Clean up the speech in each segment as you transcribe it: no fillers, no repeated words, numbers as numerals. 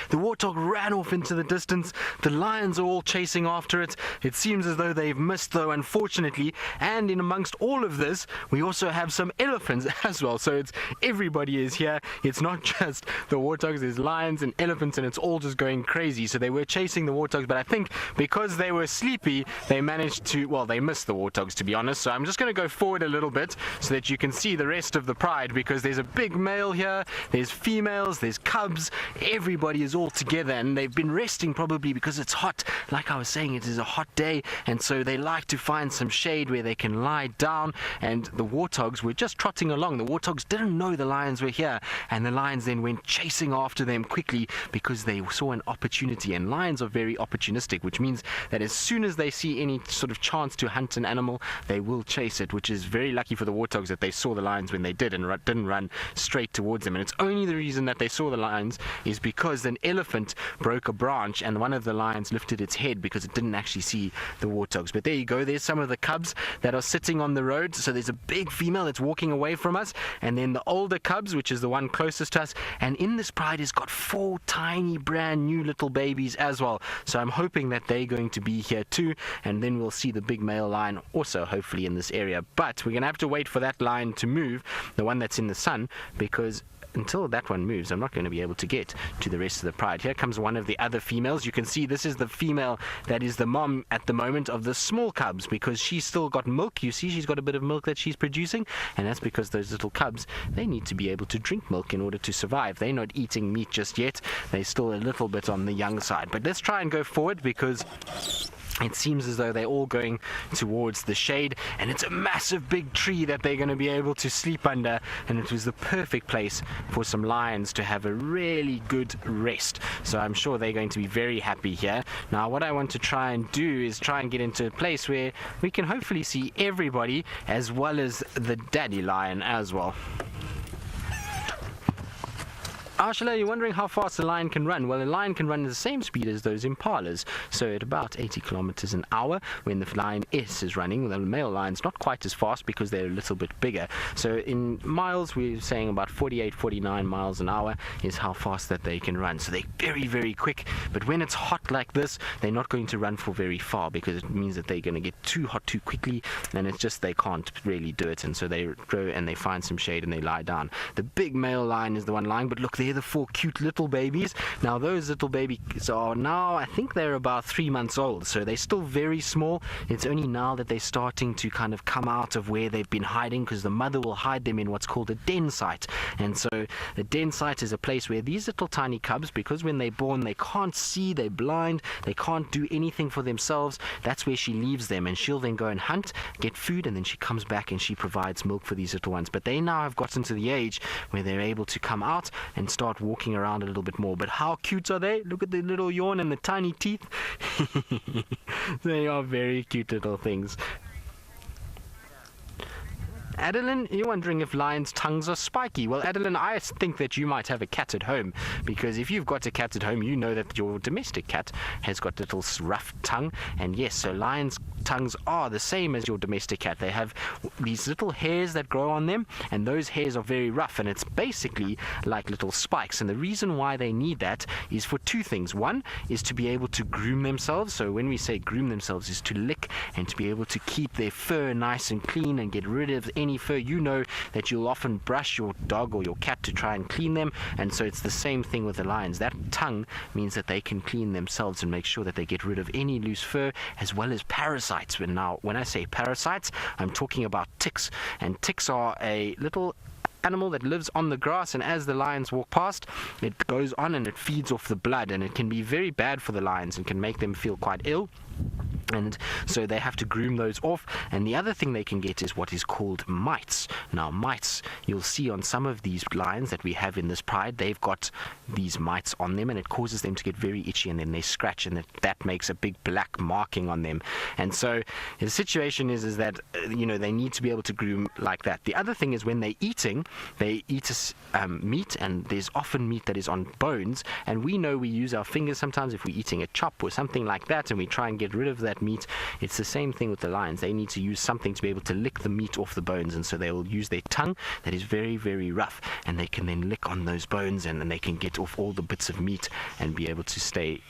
The warthog ran off into the distance. The lions are all chasing after it. It seems as though they've missed, though, unfortunately. And in amongst all of this, we also have some elephants as well. So everybody is here. It's not just the warthogs. There's lions and elephants, and it's all just going crazy. So they were chasing the warthogs, but I think because they were sleepy, they managed to, well, they missed the warthogs, to be honest. So I'm just going to go forward a little bit so that you can see the rest of the pride, because there's a big male here, there's females, there's cubs, everybody is all together, and they've been resting probably because it's hot. Like I was saying, it is a hot day, and so they like to find some shade where they can lie down, and the warthogs were just trotting along. The warthogs didn't know the lions were here, and the lions then went chasing after them quickly because they saw an opportunity, and lions are very opportunistic, which means that as soon as they see any sort of chance to hunt an animal, they will chase it, which is very lucky for the warthogs that they saw the lions when they did and didn't run straight towards them. And it's only the reason that they saw the lions is because an elephant broke a branch and one of the lions lifted its head because it didn't actually see the warthogs. But there you go, there's some of the cubs that are sitting on the road. So there's a big female that's walking away from us, and then the older cubs, which is the one closest to us. And in this pride has got 4 tiny brand new little babies as well. So I'm hoping that they're going to be here too, and then we'll see the big male lion also hopefully in this area. But we're going to have to wait for that lion to move, the one that's in the sun, because until that one moves, I'm not going to be able to get to the rest of the pride. Here comes one of the other females. You can see this is the female that is the mom at the moment of the small cubs, because she's still got milk. You see she's got a bit of milk that she's producing, and that's because those little cubs, they need to be able to drink milk in order to survive. They're not eating meat just yet. They're still a little bit on the young side. But let's try and go forward, because it seems as though they're all going towards the shade, and it's a massive big tree that they're going to be able to sleep under, and it was the perfect place for some lions to have a really good rest. So I'm sure they're going to be very happy here. Now what I want to try and do is try and get into a place where we can hopefully see everybody as well as the daddy lion as well. Arshala, you're wondering how fast a lion can run. Well, a lion can run at the same speed as those impalas, so at about 80 kilometers an hour when the lion is running. The male lion's not quite as fast because they're a little bit bigger. So in miles, we're saying about 48, 49 miles an hour is how fast that they can run. So they're very, very quick, but when it's hot like this, they're not going to run for very far, because it means that they're going to get too hot too quickly, and it's just they can't really do it, and so they go and they find some shade and they lie down. The big male lion is the one lying, but look, they're the 4 cute little babies. Now those little babies are now, I think they're about 3 months old, so they're still very small. It's only now that they're starting to kind of come out of where they've been hiding, because the mother will hide them in what's called a den site. And so the den site is a place where these little tiny cubs, because when they're born they can't see, they're blind, they can't do anything for themselves, that's where she leaves them, and she'll then go and hunt, get food, and then she comes back and she provides milk for these little ones. But they now have gotten to the age where they're able to come out and start walking around a little bit more. But how cute are they? Look at the little yawn and the tiny teeth. They are very cute little things. Adeline, you're wondering if lions' tongues are spiky. Well, Adeline, I think that you might have a cat at home, because if you've got a cat at home, you know that your domestic cat has got a little rough tongue. And yes, so lions' tongues are the same as your domestic cat. They have these little hairs that grow on them, and those hairs are very rough, and it's basically like little spikes. And the reason why they need that is for 2 things. One is to be able to groom themselves. So when we say groom themselves, is to lick and to be able to keep their fur nice and clean and get rid of any fur. You know that you'll often brush your dog or your cat to try and clean them, and so it's the same thing with the lions. That tongue means that they can clean themselves and make sure that they get rid of any loose fur, as well as parasites. But now when I say parasites, I'm talking about ticks, and ticks are a little animal that lives on the grass, and as the lions walk past, it goes on and it feeds off the blood, and it can be very bad for the lions and can make them feel quite ill. And so they have to groom those off. And the other thing they can get is what is called mites. Now mites, you'll see on some of these lions that we have in this pride, they've got these mites on them, and it causes them to get very itchy, and then they scratch, and that makes a big black marking on them. And so the situation is that they need to be able to groom like that. The other thing is when they're eating, they eat meat, and there's often meat that is on bones, and we know we use our fingers sometimes if we're eating a chop or something like that, and we try and get rid of that that meat. It's the same thing with the lions. They need to use something to be able to lick the meat off the bones, and so they will use their tongue that is very, very rough, and they can then lick on those bones, and then they can get off all the bits of meat and be able to stay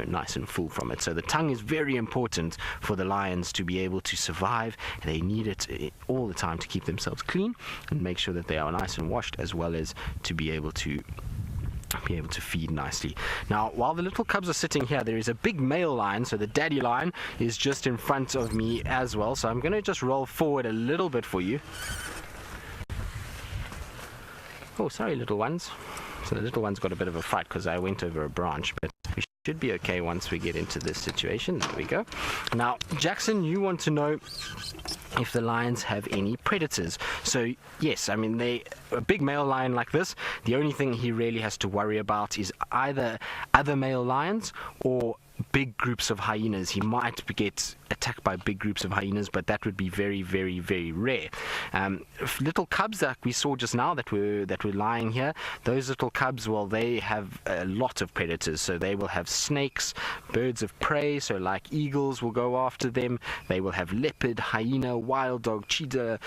nice and full from it. So the tongue is very important for the lions to be able to survive. They need it all the time to keep themselves clean and make sure that they are nice and washed, as well as to be able to feed nicely. Now, while the little cubs are sitting here, there is a big male lion, so the daddy lion is just in front of me as well. So I'm going to just roll forward a little bit for you. Oh, sorry, little ones. So the little one's got a bit of a fight because I went over a branch, but we should be okay once we get into this situation. There we go. Now, Jackson, you want to know if the lions have any predators. So yes, I mean, a big male lion like this, the only thing he really has to worry about is either other male lions or big groups of hyenas. He might get attacked by big groups of hyenas, but that would be very, very, very rare. Little cubs that we saw just now that were lying here, those little cubs, well, they have a lot of predators. So they will have snakes, birds of prey, so like eagles will go after them. They will have leopard, hyena, wild dog, cheetah.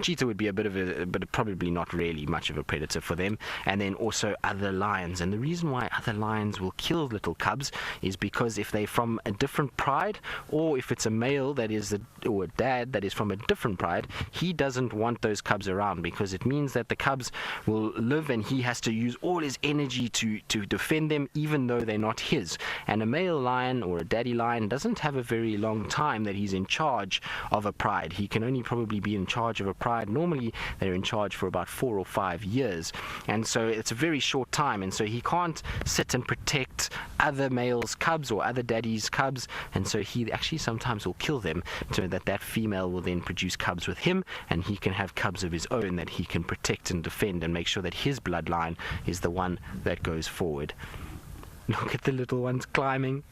Cheetah would be but probably not really much of a predator for them. And then also other lions. And the reason why other lions will kill little cubs is because if they're from a different pride, or if it's a male that is or a dad that is from a different pride, he doesn't want those cubs around, because it means that the cubs will live and he has to use all his energy to defend them, even though they're not his. And a male lion or a daddy lion doesn't have a very long time that he's in charge of a pride. He can only probably be in charge of a pride. Normally they're in charge for about 4 or 5 years, and so it's a very short time, and so he can't sit and protect other males' cubs or other daddies' cubs, and so he actually sometimes will kill them so that female will then produce cubs with him, and he can have cubs of his own that he can protect and defend and make sure that his bloodline is the one that goes forward. Look at the little ones climbing.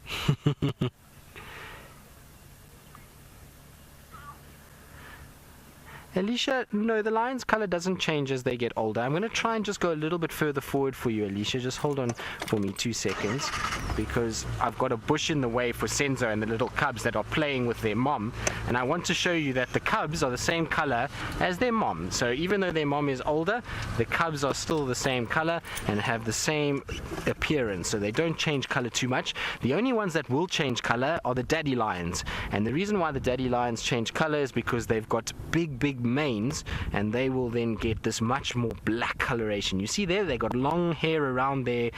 Alicia, no, the lion's color doesn't change as they get older. I'm going to try and just go a little bit further forward for you, Alicia. Just hold on for me 2 seconds, because I've got a bush in the way for Senzo and the little cubs that are playing with their mom, and I want to show you that the cubs are the same color as their mom. So even though their mom is older, the cubs are still the same color and have the same appearance, so they don't change color too much. The only ones that will change color are the daddy lions, and the reason why the daddy lions change color is because they've got big manes, and they will then get this much more black coloration. You see there, they got long hair around their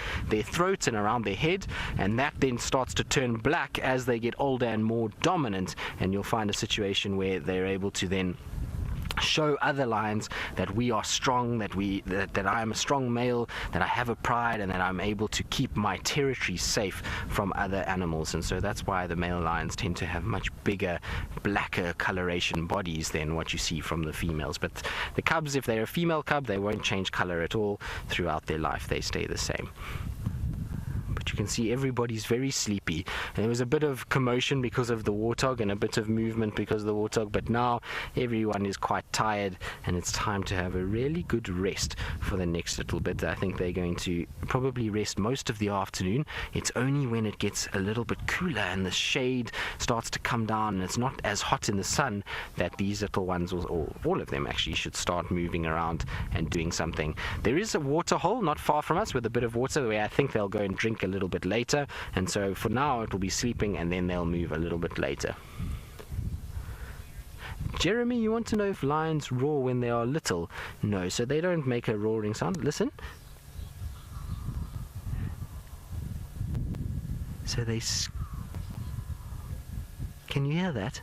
throat and around their head, and that then starts to turn black as they get older and more dominant, and you'll find a situation where they're able to then show other lions that we are strong, that I am a strong male, that I have a pride, and that I'm able to keep my territory safe from other animals. And so that's why the male lions tend to have much bigger, blacker coloration bodies than what you see from the females. But the cubs, if they're a female cub, they won't change color at all throughout their life. They stay the same. But you can see everybody's very sleepy, and there was a bit of commotion because of the warthog and a bit of movement because of the warthog, but now everyone is quite tired and it's time to have a really good rest for the next little bit. I think they're going to probably rest most of the afternoon. It's only when it gets a little bit cooler and the shade starts to come down and it's not as hot in the sun that these little ones, or all of them actually, should start moving around and doing something. There is a water hole not far from us with a bit of water where I think they'll go and drink a little bit later, and so for now it will be sleeping and then they'll move a little bit later. Jeremy, you want to know if lions roar when they are little? No, so they don't make a roaring sound. Listen. So can you hear that?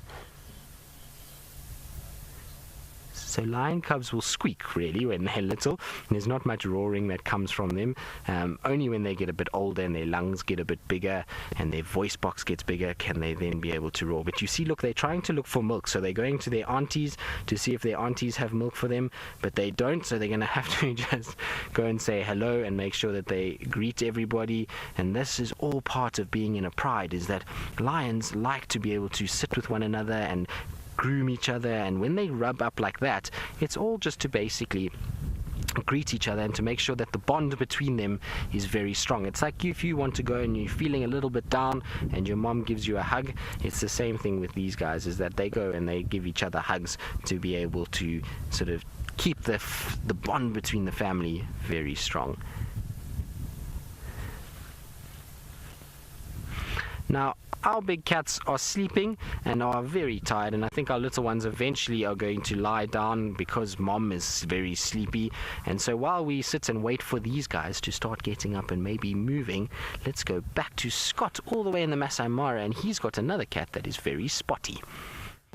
So lion cubs will squeak really when they're little. There's not much roaring that comes from them. Only when they get a bit older and their lungs get a bit bigger and their voice box gets bigger can they then be able to roar. But you see, look, they're trying to look for milk. So they're going to their aunties to see if their aunties have milk for them, but they don't. So they're going to have to just go and say hello and make sure that they greet everybody. And this is all part of being in a pride, is that lions like to be able to sit with one another and groom each other, and when they rub up like that, it's all just to basically greet each other and to make sure that the bond between them is very strong. It's like if you want to go and you're feeling a little bit down and your mom gives you a hug, it's the same thing with these guys, is that they go and they give each other hugs to be able to sort of keep the bond between the family very strong. Now, our big cats are sleeping and are very tired, and I think our little ones eventually are going to lie down because mom is very sleepy. And so while we sit and wait for these guys to start getting up and maybe moving, let's go back to Scott all the way in the Masai Mara, and he's got another cat that is very spotty.